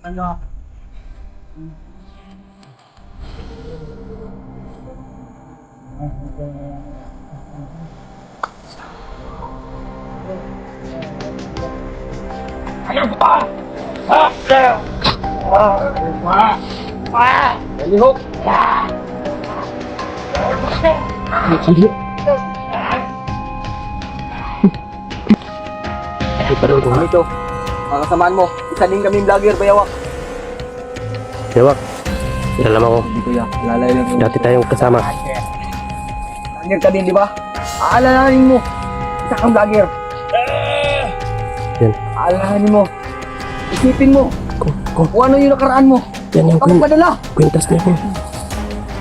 Ano? Ano ba? Nalihok! Sige. Ito ito. Mga kasamaan mo, isa din kaming vlogger, Bayawak. Bayawak, alam ako. Hindi kuya, lalay lang yun. Dati tayong kasama. Vlogger ka din, di ba? Aalalahanin mo, isa kang vlogger. Yan. Aalalahanin mo, isipin mo, kung ano yung nakaraan mo. Yan yung Pagpadala. kwintas na yun.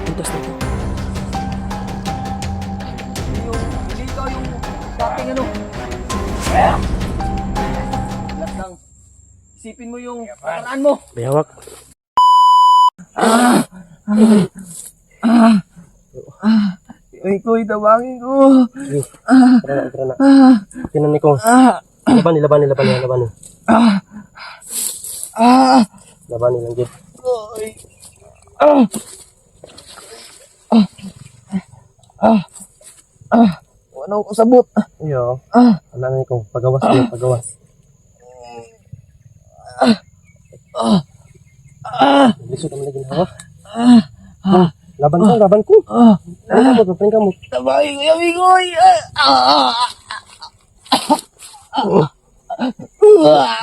Kwintas na yun. Hindi ikaw yung dating ano. Lahat lang. Isipin mo yung nakaraan mo. Bayawak. Ikaw, itabangin ko. Tara na. Tinan ko. Laban ni. Laban ni lang, Jid. Ano ko sabot? Iyo. Ano ni ko? Pagawas. Lisod naman lagi na. Laban ko. Paling kamu. Tabangin ko yung amigoy.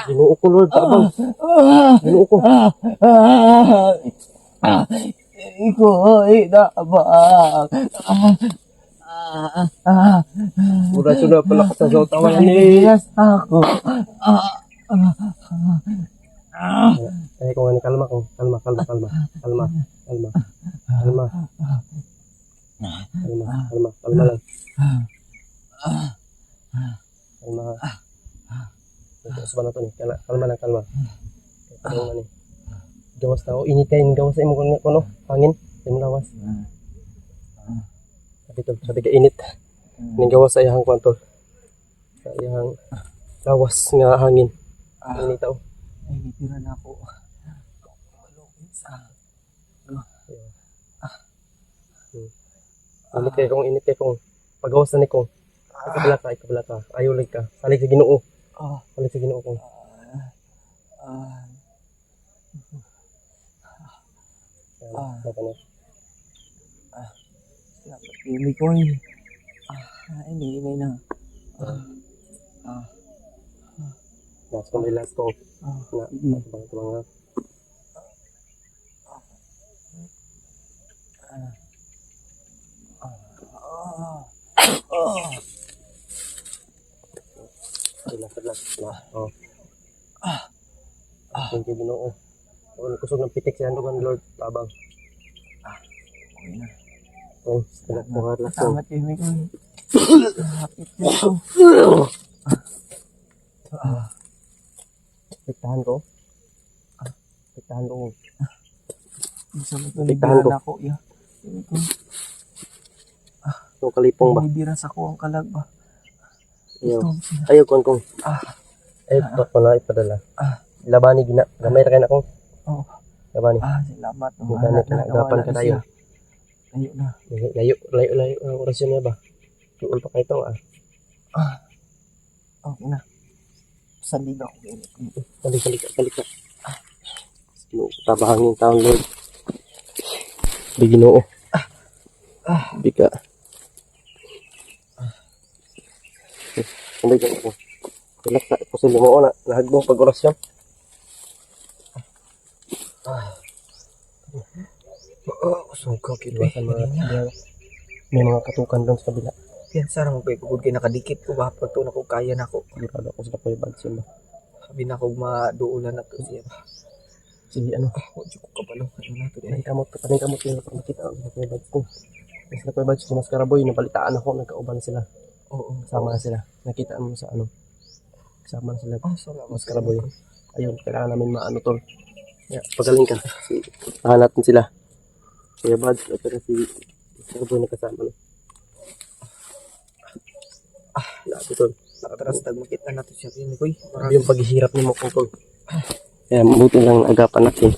Ginoo ko, Lord. Tabang. Ginoo ko. Ikoy, dabang. Mura sudah pala ka sa sautawan ni. Yes, ako. Kaya ko nga ni kalma. Kalma lang. Kalma. Usban na to ni. Kalma lang. Kalma ni. Gawas tao. Init kayo yung gawas sa imo kono. Hangin. Yung gawas. Sabi ka init. Yung gawas sa iyang kwantol. Sa iyang gawas nga hangin. Init tao. Ay, nitira na ako. Init kayo kung pagawas na ni kong. Ikabala ka. Ayulig ka. Salig sa Ginoo. Salig sa Ginoo kong. Dapat pili ko eh. Hindi na. Relax ko. Tabang. Relax. Thank you, Ginoo. Kusog ng pitik sa handugan, Lord. Tabang. Okay na. Relax mo. Salamat kayo, Mikoy. Hapit dito. Tiktahan ko. Masama ito, Tiktahan ko. nagbiran ako. Mikoy. Yung kalipong ba? Nagbiran sa ko ang kalag ba? Ayaw kong. Ayaw ko na ipadala. Labani gina. Gamay ra kay na kong. Oo. Labani. Salamat. Ganit na gapan ka tayo. Layo na. Layo ang orasyon niya ba? Tuol pa kayo ito Okay na. Sandig ako. Balik ka. Tabahangin taon, Lord. Di Ginoo. Di ka. Hindi ka ako. Relax na. Pusin mo na. Nahagbo pag orasyon. Sungka, kiluwasan mga Bayawak. May mga katukan doon sa kabila. Yan, sarang mo pagkukod kayo nakadikit ko ba? Pag ito na ko kaya na ko. Sigurado ako sa kapoy bags yun ba? Sabi na ko maduulan na to siya. Sige, ano? Huwag ko kapalo. Ano na to? Paning kamot yun. Makita ako sa kapoy bags ko. Sa kapoy bags ko, mas karaboy. Nabalitaan ako. Nagkauban sila. Oo. Kasama na sila. Nakita mo sa ano. Kasama na sila. Salamat. Mas karaboy. Ayun, kailangan namin maano tol. Pagaling ka. Tahan natin sila. Kuya Bad, pero si Karaboy na kasama. Lahat tol. Nakatras tag makita natin siya. Mikoy. Yung paghihirap ni mo kung tol. Kaya mabuti lang agapan natin.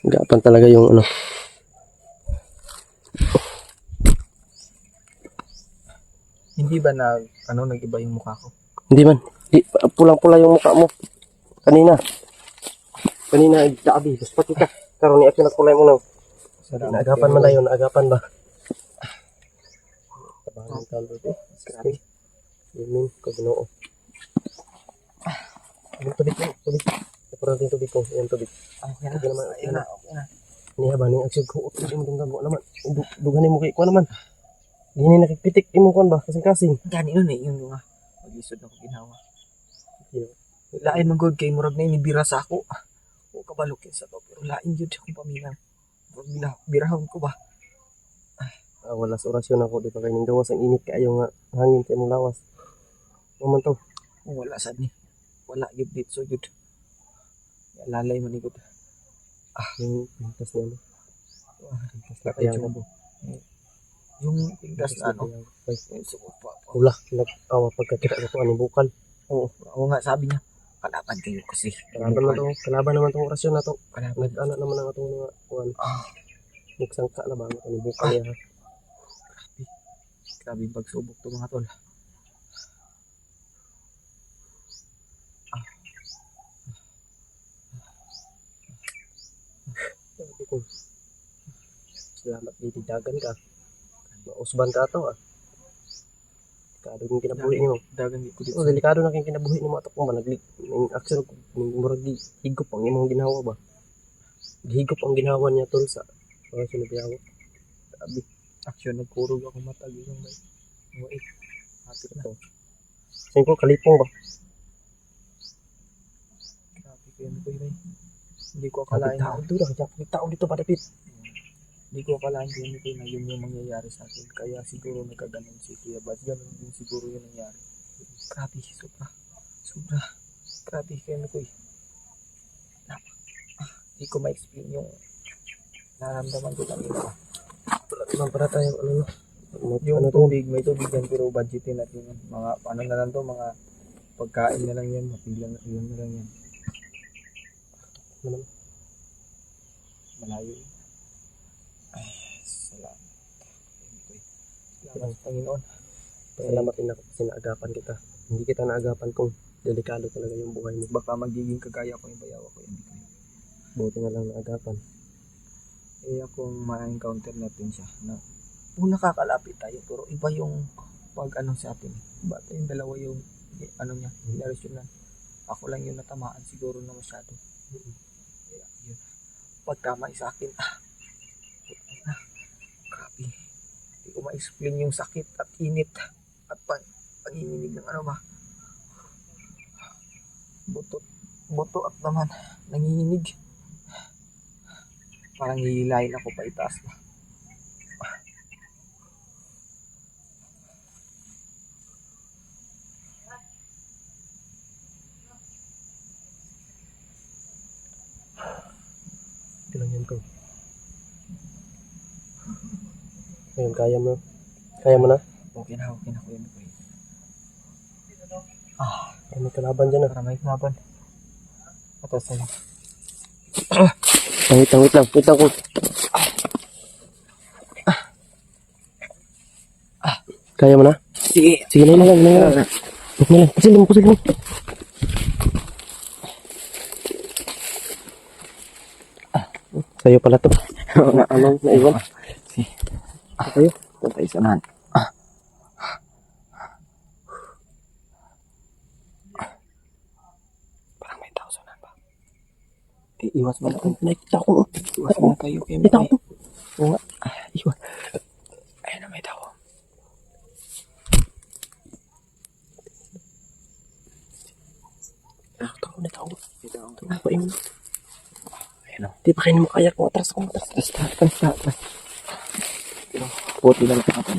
Agapan talaga yung ano. Hindi ba nag-iba yung mukha ko? Hindi man. Pulang-pula yung mukha mo. Kanina, daabi. Tapos pati ka. Karoon ni Action at kulay mo na. Naagapan man na yun. Naagapan ba? Tabangan ka ulit eh. Grabe. Yamin ko ginoo. Yung tubig mo. Tubig. Napunan natin tubig ko. Yung tubig. Okay na. Okay naman. Okay na. Okay na. Niya ba? Niya Action ko. Hindi mo tingnan mo naman. Duganin mo kay ko naman. Hindi nakipitik. Imo ko ba? Kasing-kasing. Gani nun eh. Yung mga mag-isod na ko ginawa. Lain man good kay murag na inibira sa ako. O kabalok sa to. Pero lain yun siya kung paminang. Birahon ko ba? Wala sa orasyon ako. Di ba kayo gawas ang init kayo nga hangin sa imong lawas. Naman to. Wala sad ni. Wala yun dito. So yun. Lalay man ikot. Yung pintas niya mo. Pintas na Kaya kaya mo. Yung pintas na ano. Wala. Nag-awa pagkakita ko anong bukal. Oo nga sabi niya. Kalaban kayo kasi. Kalaban naman tong orasyon na to. Kalaban. Nag-ano naman ang atong mga kuwan. Nagsangka na ba ang anong bukal niya. Grabe yung pagsubok to mga tol. Sabi ko, salamat ditidagan ka. Mausban ka to ah. Delikado yung kinabuhi mo. Dagan ko dito. Delikado na kyung kinabuhi mo ato kung managlik. Yung action ko, murag higop ang imong ginawa ba. Higop ang ginawa niya tol sa mga sinabiyawa. Sabi, Aksyon nagkurog ako matag yung may. Wait. Hati na. sabi ko, kalipong ba? Grabe ko yun ko yun. Hindi ko akalain. Tao dito padapit. Hindi ko akalain ko yun na yun yung mangyayari sa akin. Kaya siguro nagkaganon si Kuya Bad. Ganon din siguro yung nangyari. Grabe, sobra. Sobra. Grabe kayo ko eh. Hindi ko ma-explain yung naramdaman ko kanina. Wala para tayo, ano. Yung tubig, may tubig yan pero budgetin natin yan. Mga ano na lang to, mga pagkain na lang yan, mapila na lang yan. Ano? Malayo yun. Ay, salamat. Salamat sa Panginoon. Salamat din ako kasi naagapan kita. Hindi kita naagapan kung delikado talaga yung buhay mo. Baka magiging kagaya ko yung bayawa ko. Hindi ko. Buti na lang naagapan. Kung ma-encounter natin siya na nakakalapit tayo pero iba yung pag ano sa atin. Iba yung dalawa yung ano niya, direction na. Ako lang yung natamaan siguro na masyado. Kaya yun. Pagkamay sa akin, grabe. Hindi ko ma-explain yung sakit at init at panginginig ng ano ba. Buto at naman nanginginig. Parang hihilahin ako pa itaas na. Ito lang yan ko. Ayun, kaya mo. Kaya mo na? Okay na ko yun. May kalaban dyan Para may kalaban. Atas na lang. Wait lang. Wait lang ko. Kaya mo na? Sige. Sige na lang. Pusil mo. Sa'yo pala to. Anong naiwan? Sige. Sa'yo? Tatay sanahan. Parang may tao sanahan ba? Iwas mo na kayo. Nakikita ko. Iwas mo na kayo. May tao to. Oo nga. Iwas. Ayun na may tao. May tao. Pain mo. Ayun o. Di pa kayo makayak mo. Atras ko. Atras. Puti na lang ako.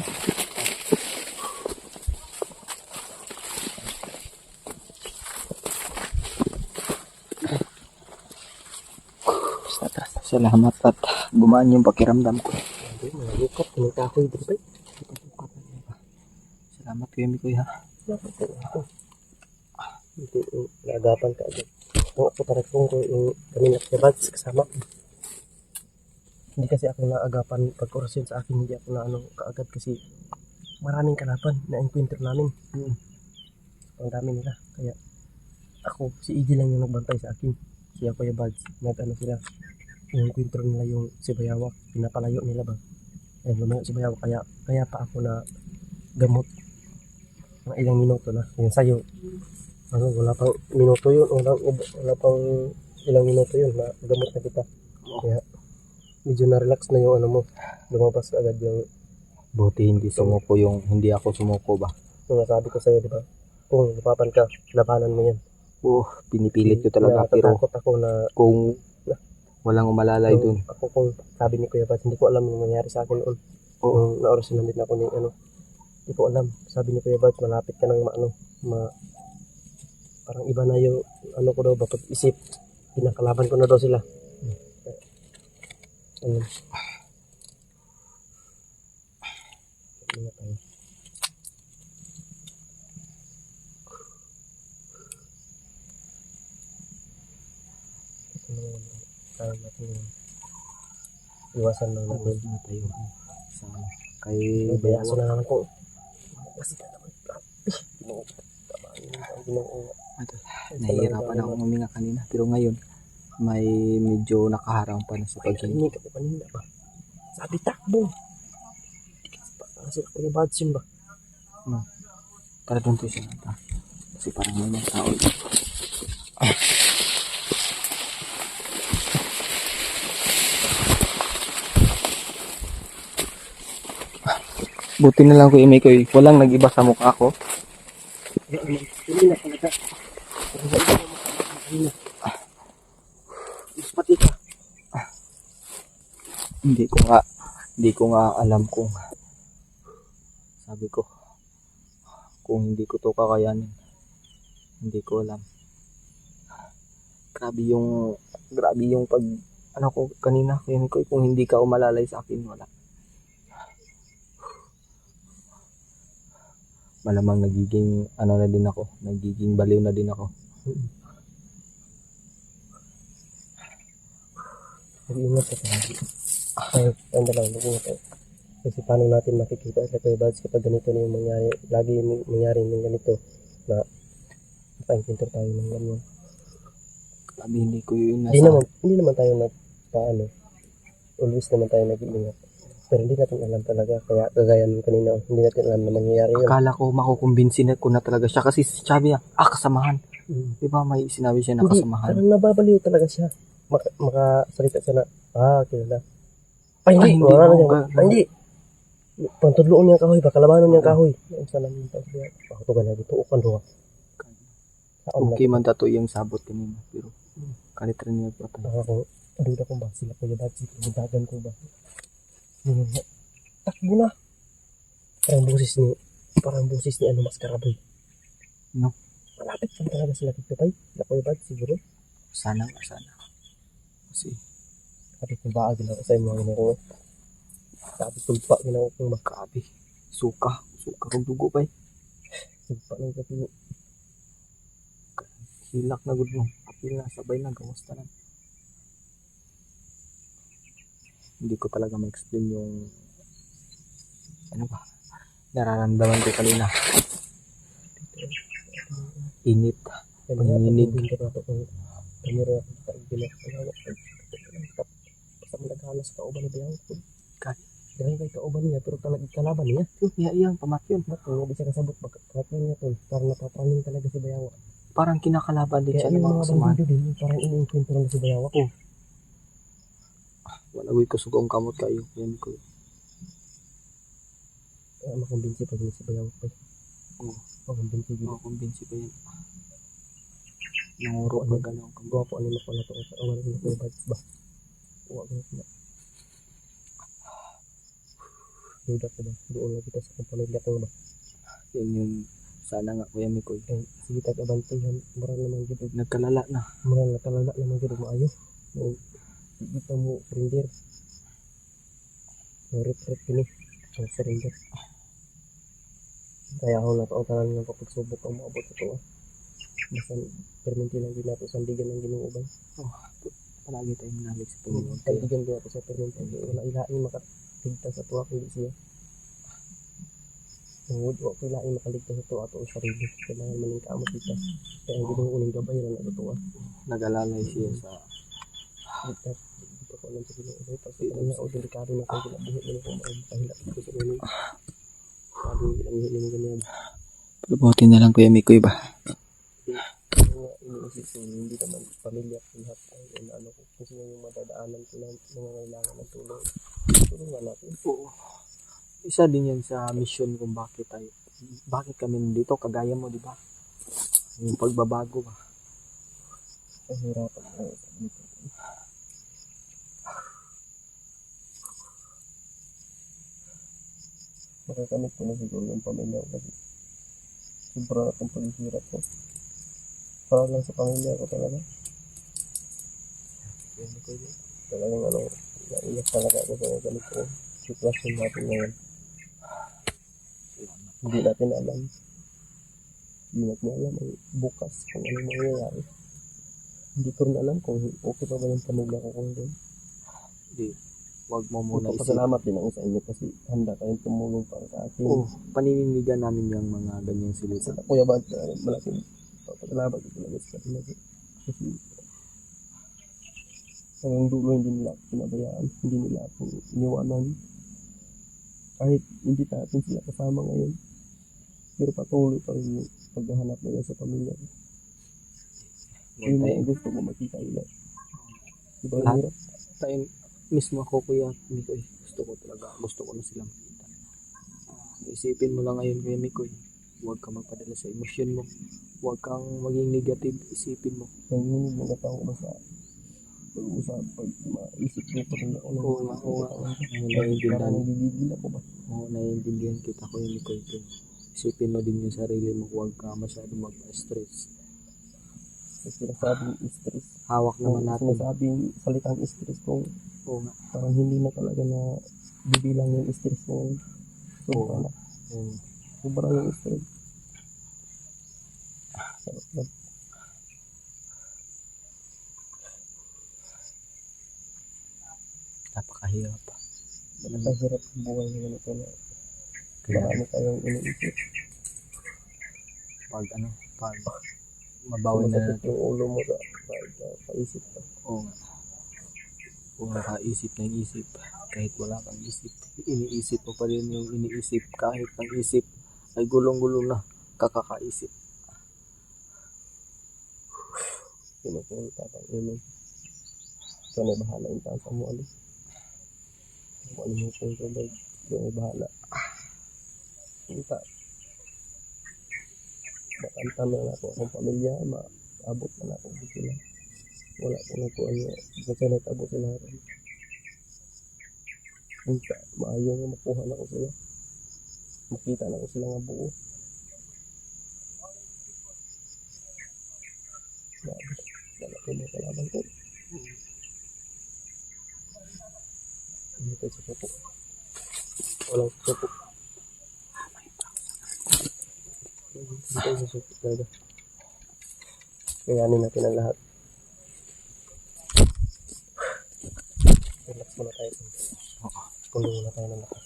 Salamat at gumaan yung pakiramdam ko. Hindi, mga lukap. Pinita ko yung dito. Salamat kayo, Mikoy ha. Hindi, lalo naagapan ka agad. Kung ako talaga kung yung kanina kay Bads kasama. Hindi kasi ako naagapan pag orasyon sa akin, hindi ako na ano kaagad kasi maraming kalaban na encounter namin. Ang dami nila. Kaya ako, si EJ lang yung nagbantay sa akin. Si ako yung Bads, nag-ano sila. Yung encounter nila yung si Bayawak, pinapalayo nila ba. Ayun, lumayo si Bayawak, kaya pa ako na gamot mga ilang minuto na. Yung sa'yo, ano, wala pang minuto yun, wala pang ilang minuto yun na gamot na kita. Kaya medyo na-relax na yung ano mo, lumabas agad yung Buti hindi ako sumuko ba? yung nasabi ko sa'yo, di ba? Kung lupapan ka, labanan mo yan. Pinipilit ko talaga, pero Natatakot ako na kung walang umalalay dun. ako kung sabi ni Kuya Bats, hindi ko alam yung nangyari sa akin noon. Nung na-orasyonan din ako ni ano, hindi ko alam. Sabi ni Kuya Bats, malapit ka ng parang iba na yung ano ko daw, bakit isip. Pinakalaban ko na daw sila. Ayun. Ano tayo? Kaya natin yung iwasan lang natin. Tayo sa kay Bayaso na naman po. Kasi ka naman. Nahihirapan ako huminga kanina, pero ngayon may medyo nakaharang pa na sa paghinga. Hindi ka pa kanina ba? Sabi takbo. Kasi Kuya Bats yun ba? Tara doon tayo siya. Kasi parang may mga tao. Buti na lang ko imay ko, walang nag-iba sa mukha ko. Hindi na talaga. Pati ka. Hindi ko nga alam kung sabi ko kung hindi ko to kakayanin. Hindi ko alam. Grabe yung pag ano ko kanina kung hindi ka umalalay sa akin, wala. Malamang nagiging nagiging baliw na din ako. Mag-ingat ka palagi. Ang dalawa, mag-ingat ka. Kasi paano natin makikita sa Kuya Bats kapag ganito na yung mangyari, lagi yung mangyari ng ganito na maka-encounter tayo ng ganyan. Grabe, hindi ko yun Hindi naman tayo always naman tayo nag-iingat. Pero hindi natin alam talaga, kaya kagaya ng kanina, hindi natin alam na mangyayari yun. Akala ko makukumbinsin ko na talaga siya kasi sabi niya, kasamahan. Di ba may sinabi siya na kasamahan? Parang nababaliw talaga siya. Makasalita siya na, kilala. Hindi. Hindi. Pantudloon niyang kahoy, bakalabanon niyang kahoy. Ang salam niyang kahoy. Ako to na dito, ukan doon. Okay man tato yung sabot kanina, pero kalit rin niya patay. Ako, aduda ko ba, sila Kuya Bats, dagan ko ba. Takbo na. Parang boses ni Maskaraboy. No? Malapit lang talaga sila tutupay. Sila Kuya Bats, siguro. Sana. Kasi, sabi ko ba, ginawa ko sa mga ginagawa. Sabi ko pa, ginawa ko makabi. Suka kung dugo pa eh. Sugpa ng kapi. Hilak na gud mo. Apil na, sabay na, kamusta na. Hindi ko talaga ma-explain yung nararamdaman ko kanina. Init. Panginginig. Basta malaghalas ka uban niya. Dahil kay kauban niya, pero talagang kalaban niya. Iyang pamatyon. Kung hindi siya kasabot, bakit niya to? Parang napapraning talaga si Bayawa. Parang kinakalaban din siya ng mga kasamahan. Parang iniinkwento na si Bayawa ko. Walagoy ko sugong kamot kayo. Yan ko. Makumbinsi pa din si Bayawa pa. Makumbinsi pa yan. Nanguro pa gano'n. Guwapo ano na pala to. Awan na Kuya Bats ba? Huwag na sila. Duda ko ba? Doon na kita sa pamilya ko ba? Yan yung sana nga Kuya Mikoy. Sige tag-abantayan. Murang naman gito. Nagkalala na. Murang nakalala naman gito maayo. Kita mo surrender. Rip ini. Ang surrender. Kaya ako na taon ng papagsubok ang maabot sa tuwa. Basta perminti lang din nato sandigan ng Ginoo ba. Palagi tayong manalig sa Panginoon. Kaya, Sandigan din nato sa perminti. Wala ilaing makaligtas sa tuwa kundi siya. Tungod wa ko ilaing makaligtas sa tuwa ato ang sarili. Kailangan maningkamot kita. Kaya ang Ginoo uning gabay ra na sa tuwa. nag-alalay siya sa Ligtas. Dito ko lang sa Ginoo. Kasi kanya o delikado na kung ginabuhi mo kung mahilap ko sa ulo. Sabi ang hiling ganyan. palubutin na lang Kuya Mikoy ba? Iniisip ko, hindi naman pamilya ko lahat ay ano ko. Kung sino yung madadaanan ko lang nangangailangan ng tulong. Tulungan natin. Oo. Isa din yan sa mission kung bakit kami nandito, kagaya mo, di ba? Yung pagbabago ba? Kahirapan ko dito. Makakamit ko na siguro yung pamilya ko kasi sobra akong paghihirap ko. Para lang sa pamilya ko talaga. Kuya Mikoy, Talagang ano, naiyak talaga ako sa ganito sitwasyon natin ngayon. Hindi natin alam. Hindi natin alam ang bukas kung ano mangyayari. Hindi ko rin alam kung okay pa ba yung pamilya ko kung hindi. di, wag mo muna isip. Pasalamat din ako sa inyo kasi handa kayong tumulong para sa akin. Oo, panindigan namin yung mga ganyang silita. Sa Kuya Bad, malaking pasalamat ko talaga sa kanila. Kasi hanggang dulo hindi nila ako pinabayaan. Hindi nila ako iniwanan. Kahit hindi natin sila kasama ngayon. Pero patuloy pa rin yung paghahanap nila sa pamilya ko. Yun ang gusto ko makita nila. Diba ang hirap? Tayo, mismo ako Kuya Mikoy, gusto ko na silang makita. Isipin mo lang ngayon Kuya Mikoy, huwag kang magpadala sa emosyon mo. Huwag kang maging negative, isipin mo. Nanginig mga tao ba sa pag-usap, pag maisip ko pa rin ako ng Oo nga. Naiintindihan. parang nagigigil ako ba? Oo, naiintindihan kita Kuya Mikoy. Isipin mo din yung sarili mo, huwag ka masyadong magpa-stress. Kasi sinasabing stress. Hawak naman natin. Sinasabing salitang stress kung Oo nga. parang hindi na talaga na bibilang yung stress mo. Sobra na. Sobra yung stress. Sarap na. Napakahirap. Napakahirap ang buhay ng ganito na Kaya marami tayong iniisip. pag mabawi na Masakit natin. yung ulo mo sa paisip ka. Oo nga. Kung nakaisip ng isip, kahit wala kang isip, iniisip mo pa rin yung iniisip kahit ang isip ay gulong-gulong na kakakaisip. Pinupulot ang inom. Ikaw na bahala yung tasa mo alis. Kung ano mo kung sabay, ikaw na bahala. Kita. Makantam na ako akong pamilya, maabot na ako sila. Wala ko na po ano, kasi nag-abot sila rin. Kita, maayo nga makuha na ko sila. Makita na ko sila nga buo. Wala ko na kalaban ko. Hindi tayo sa supo. Walang supo. Hindi tayo sa supo talaga. Kayanin natin ang lahat. Relax muna tayo. Puno muna tayo ng lakas.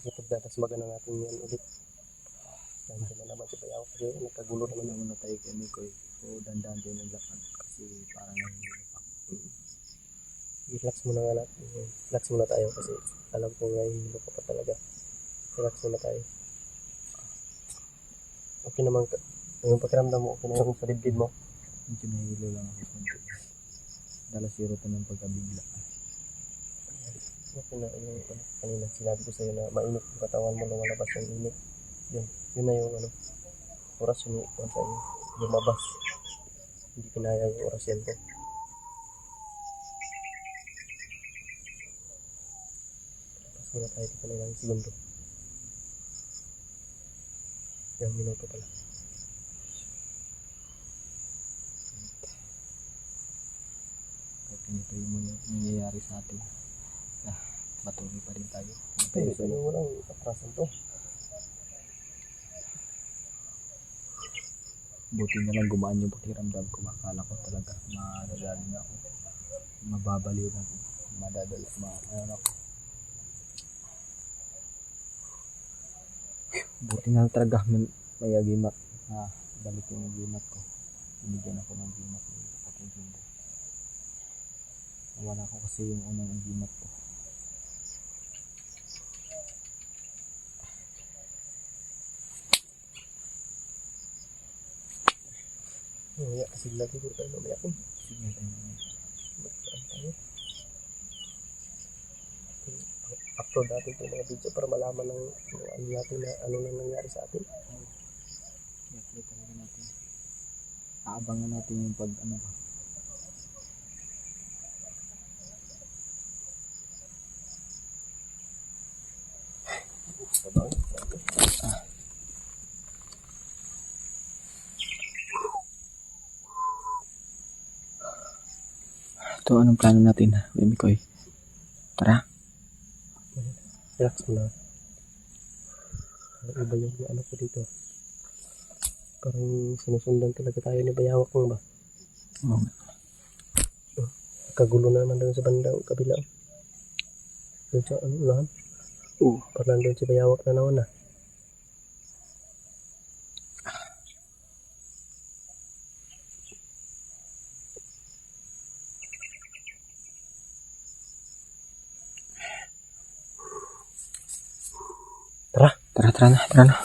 Kasi pagdatasmagan na natin yan ulit. Nandiyan na naman si Bayaw kasi nagkagulo naman Naman na tayo kay Mikoy. So, dandan din ang lakad kasi parang nahihirap ako. relax muna nga natin. Relax muna tayo kasi alam ko nga hindi ka pa talaga. Relax muna tayo. Okay naman ka. Yung pakiramdam mo, okay na yung sa dibdib mo. Medyo nahihilo lang ako konti. Dala zero to ng pagkabigla. Okay na yung kanina sinabi ko sa'yo na mainit yung katawan mo, lumalabas yung init. Yun na yung oras yung ikuan sa'yo. Lumabas. Hindi kinaya yung orasyan ko. Tapos muna tayo dito na ilang segundo. Ilang minuto pala. Kahit ganito yung mga nangyayari sa atin. Patuloy pa rin tayo. Pero sa'yo walang atrasan to. Buti na lang gumaan yung pakiramdam ko. Akala ko talaga madadali na ako. Mababaliw na ako. Madadala. Ano ako. Buti na lang talaga may agimat. Balik yung agimat ko. Binigyan ako ng agimat ng aking Jimbo. Nawala ko kasi yung unang agimat ko. Mamaya kasi lagi ko tayo mamaya kung Sige tayo. saan tayo. Upload natin itong mga video para malaman ng ano natin na ano nang nangyari sa atin. I-upload talaga natin. Aabangan natin yung pag ano ba. Ito, anong plano natin, Baby Koy? Tara. Relax mo na. Iba yung ano ko dito. Parang sinusundan talaga tayo ni Bayawak mo ba? Oo. Kagulo na naman doon sa bandang kabila. Doon sa ano unahan. Oo. Parang doon si Bayawak na naman na. Tara. Tara na.